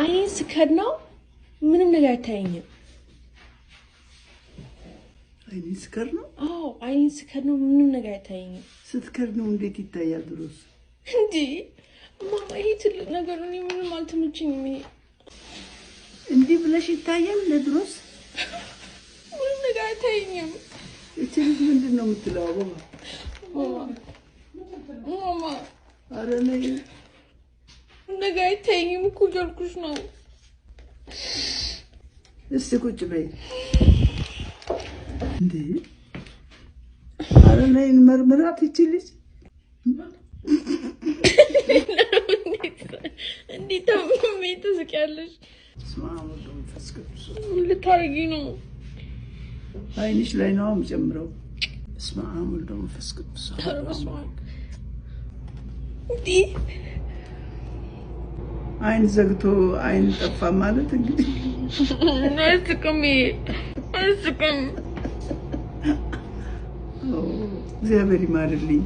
አይኔን ስከድ ነው ምንም ነገር አይታየኝም። አይኔን ስከድ ነው? አዎ አይኔን ስከድ ነው ምንም ነገር አይታየኝም። ስትከድ ነው እንዴት ይታያል ድሮስ? እንዴ ማማ ይሄ ትልቅ ነገር ነው። ምንም አልተመቸኝም። ይሄ እንዲህ ብለሽ ይታያል ለድሮስ? ምንም ነገር አይታየኝም። እቺ ልጅ ምንድን ነው የምትለው? አበባ ማማ ኧረ ነይ ነገር አይታየኝም እኮ እያልኩሽ ነው። እስቲ ቁጭ በይ እንዴ። ኧረ ነይ እንመርምራት ይቺ ልጅ እንዴት ታምሜ ትስቂያለሽ? በስመ አብ ወወልድ ወመንፈስ ቅዱስ። ምን ልታረጊ ነው? አይንሽ ላይ ነው የምጨምረው። በስመ አብ ወወልድ ወመንፈስ ቅዱስ። ኧረ በስመ አብ እንዴ አይን ዘግቶ አይን ጠፋ ማለት እንግዲህ አስቅም እግዚአብሔር ይማርልኝ።